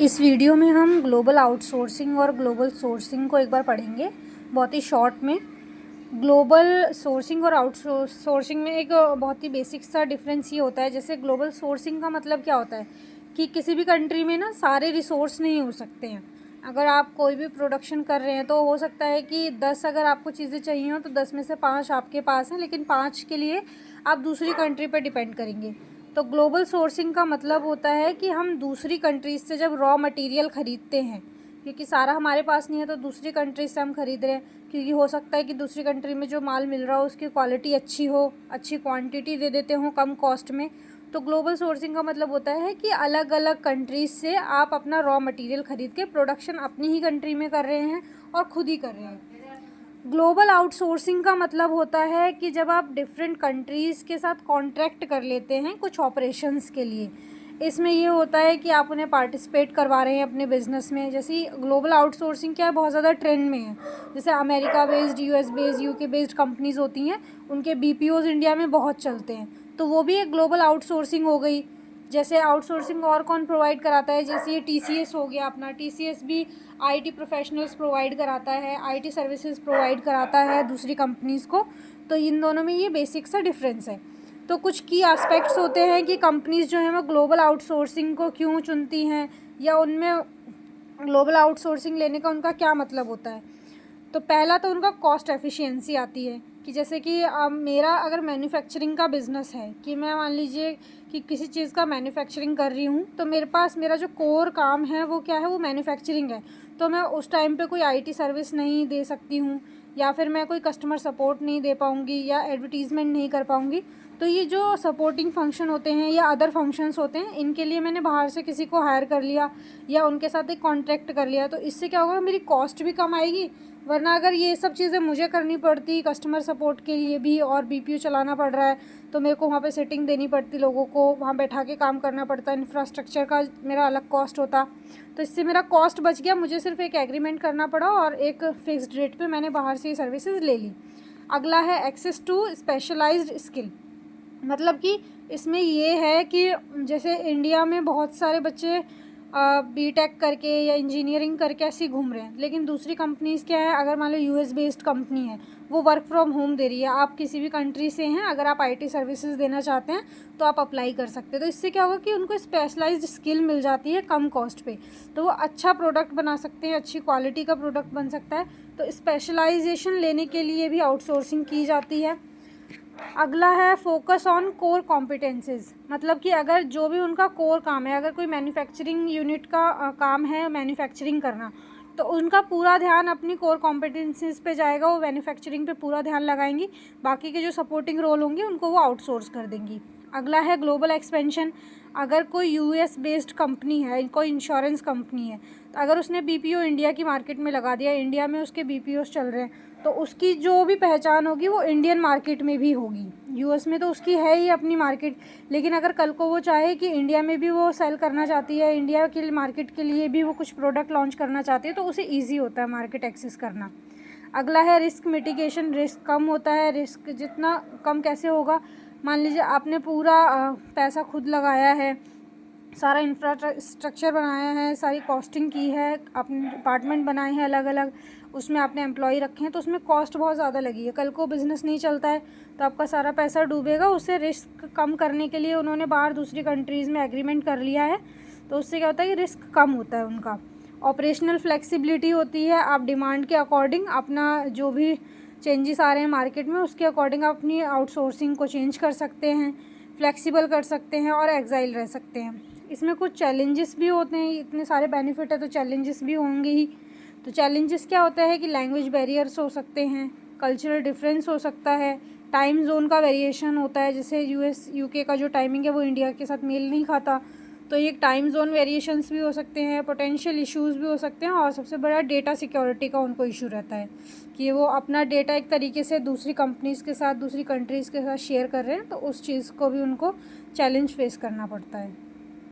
इस वीडियो में हम ग्लोबल आउटसोर्सिंग और ग्लोबल सोर्सिंग को एक बार पढ़ेंगे बहुत ही शॉर्ट में। ग्लोबल सोर्सिंग और आउटसोर्सिंग में एक बहुत ही बेसिक सा डिफरेंस ये होता है। जैसे ग्लोबल सोर्सिंग का मतलब क्या होता है कि किसी भी कंट्री में ना सारे रिसोर्स नहीं हो सकते हैं। अगर आप कोई भी प्रोडक्शन कर रहे हैं तो हो सकता है कि 10 अगर आपको चीज़ें चाहिए हो तो 10 में से 5 आपके पास हैं, लेकिन 5 के लिए आप दूसरी कंट्री पर डिपेंड करेंगे। तो ग्लोबल सोर्सिंग का मतलब होता है कि हम दूसरी कंट्रीज से जब रॉ मटेरियल ख़रीदते हैं, क्योंकि सारा हमारे पास नहीं है तो दूसरी कंट्री से हम ख़रीद रहे हैं, क्योंकि हो सकता है कि दूसरी कंट्री में जो माल मिल रहा हो उसकी क्वालिटी अच्छी हो, अच्छी क्वांटिटी दे देते हों कम कॉस्ट में। तो ग्लोबल सोर्सिंग का मतलब होता है कि अलग अलग कंट्रीज से आप अपना रॉ मटेरियल ख़रीद के प्रोडक्शन अपनी ही कंट्री में कर रहे हैं और ख़ुद ही कर रहे हैं। ग्लोबल आउटसोर्सिंग का मतलब होता है कि जब आप डिफरेंट कंट्रीज़ के साथ कॉन्ट्रैक्ट कर लेते हैं कुछ ऑपरेशंस के लिए। इसमें ये होता है कि आप उन्हें पार्टिसिपेट करवा रहे हैं अपने बिज़नेस में। जैसे ग्लोबल आउटसोर्सिंग क्या है, बहुत ज़्यादा ट्रेंड में है। जैसे America based, US based, UK based companies होती हैं, उनके बीपीओज़ इंडिया में बहुत चलते हैं, तो वो भी एक ग्लोबल आउटसोर्सिंग हो गई। जैसे आउटसोर्सिंग और कौन प्रोवाइड कराता है, जैसे ये टीसीएस हो गया अपना। टीसीएस भी आईटी प्रोफेशनल्स प्रोवाइड कराता है, आईटी सर्विसेज प्रोवाइड कराता है दूसरी कंपनीज़ को। तो इन दोनों में ये बेसिक सा डिफरेंस है। तो कुछ की एस्पेक्ट्स होते हैं कि कंपनीज़ जो हैं वो ग्लोबल आउटसोर्सिंग को क्यों चुनती हैं, या उनमें ग्लोबल आउटसोर्सिंग लेने का उनका क्या मतलब होता है। तो पहला तो उनका कॉस्ट एफिशिएंसी आती है कि जैसे कि मेरा अगर मैन्युफैक्चरिंग का बिज़नेस है, कि मैं मान लीजिए कि किसी चीज़ का मैन्युफैक्चरिंग कर रही हूँ, तो मेरे पास मेरा जो कोर काम है वो क्या है, वो मैन्युफैक्चरिंग है। तो मैं उस टाइम पे कोई आईटी सर्विस नहीं दे सकती हूँ, या फिर मैं कोई कस्टमर सपोर्ट नहीं दे पाऊँगी, या एडवर्टीज़मेंट नहीं कर पाऊँगी। तो ये जो सपोर्टिंग फंक्शन होते हैं या अदर फंक्शंस होते हैं, इनके लिए मैंने बाहर से किसी को हायर कर लिया या उनके साथ एक कॉन्ट्रैक्ट कर लिया। तो इससे क्या होगा, मेरी कॉस्ट भी कम आएगी। वरना अगर ये सब चीज़ें मुझे करनी पड़ती, कस्टमर सपोर्ट के लिए भी, और बीपीओ चलाना पड़ रहा है, तो मेरे को वहाँ पे सेटिंग देनी पड़ती, लोगों को वहाँ बैठा के काम करना पड़ता, इंफ्रास्ट्रक्चर का मेरा अलग कॉस्ट होता। तो इससे मेरा कॉस्ट बच गया, मुझे सिर्फ एक एग्रीमेंट करना पड़ा और एक फ़िक्स्ड रेट पे मैंने बाहर से ये सर्विसेज ले ली। अगला है एक्सेस टू स्पेशलाइज्ड स्किल। मतलब कि इसमें ये है कि जैसे इंडिया में बहुत सारे बच्चे बीटेक करके या इंजीनियरिंग करके ऐसे ही घूम रहे हैं, लेकिन दूसरी कंपनीज़ क्या है, अगर मान लो यूएस बेस्ड कंपनी है, वो वर्क फ्रॉम होम दे रही है। आप किसी भी कंट्री से हैं, अगर आप आईटी सर्विसेज देना चाहते हैं तो आप अप्लाई कर सकते हैं। तो इससे क्या होगा कि उनको स्पेशलाइज्ड स्किल मिल जाती है कम कॉस्ट पे, तो वो अच्छा प्रोडक्ट बना सकते हैं, अच्छी क्वालिटी का प्रोडक्ट बन सकता है। तो स्पेशलाइजेशन लेने के लिए भी आउटसोर्सिंग की जाती है। अगला है फोकस ऑन कोर कॉम्पिटेंसीज। मतलब कि अगर जो भी उनका कोर काम है, अगर कोई मैन्युफैक्चरिंग यूनिट का काम है मैन्युफैक्चरिंग करना, तो उनका पूरा ध्यान अपनी कोर कॉम्पिटेंसीज पे जाएगा, वो मैन्युफैक्चरिंग पे पूरा ध्यान लगाएंगी। बाकी के जो सपोर्टिंग रोल होंगे उनको वो आउटसोर्स कर देंगी। अगला है ग्लोबल एक्सपेंशन। अगर कोई यूएस बेस्ड कंपनी है, कोई इंश्योरेंस कंपनी है, तो अगर उसने बीपीओ इंडिया की मार्केट में लगा दिया, इंडिया में उसके बीपीओ चल रहे हैं, तो उसकी जो भी पहचान होगी वो इंडियन मार्केट में भी होगी। यूएस में तो उसकी है ही अपनी मार्केट, लेकिन अगर कल को वो चाहे कि इंडिया में भी वो सेल करना चाहती है, इंडिया के मार्केट के लिए भी वो कुछ प्रोडक्ट लॉन्च करना चाहती है, तो उसे ईजी होता है मार्केट एक्सेस करना। अगला है रिस्क मिटिगेशन। रिस्क कम होता है। रिस्क जितना कम कैसे होगा, मान लीजिए आपने पूरा पैसा खुद लगाया है, सारा इंफ्रास्ट्रक्चर बनाया है, सारी कॉस्टिंग की है, अपने डिपार्टमेंट बनाए हैं अलग अलग, उसमें आपने एम्प्लॉय रखे हैं, तो उसमें कॉस्ट बहुत ज़्यादा लगी है। कल को बिज़नेस नहीं चलता है तो आपका सारा पैसा डूबेगा। उससे रिस्क कम करने के लिए उन्होंने बाहर दूसरी कंट्रीज़ में एग्रीमेंट कर लिया है, तो उससे क्या होता है कि रिस्क कम होता है उनका। ऑपरेशनल फ्लेक्सिबिलिटी होती है। आप डिमांड के अकॉर्डिंग अपना जो भी चेंजेस आ रहे हैं मार्केट में, उसके अकॉर्डिंग आप अपनी आउटसोर्सिंग को चेंज कर सकते हैं, फ्लेक्सिबल कर सकते हैं और एग्जाइल रह सकते हैं। इसमें कुछ चैलेंजेस भी होते हैं। इतने सारे बेनिफिट है तो चैलेंजेस भी होंगे ही। तो चैलेंजेस क्या होता है कि लैंग्वेज बैरियर्स हो सकते हैं, कल्चरल डिफरेंस हो सकता है, टाइम जोन का वेरिएशन होता है। जैसे यूएस यूके का जो टाइमिंग है वो इंडिया के साथ मेल नहीं खाता, तो ये टाइम जोन वेरिएशंस भी हो सकते हैं, पोटेंशियल इश्यूज़ भी हो सकते हैं, और सबसे बड़ा डेटा सिक्योरिटी का उनको इशू रहता है कि वो अपना डेटा एक तरीके से दूसरी कंपनीज़ के साथ, दूसरी कंट्रीज़ के साथ शेयर कर रहे हैं, तो उस चीज़ को भी उनको चैलेंज फेस करना पड़ता है।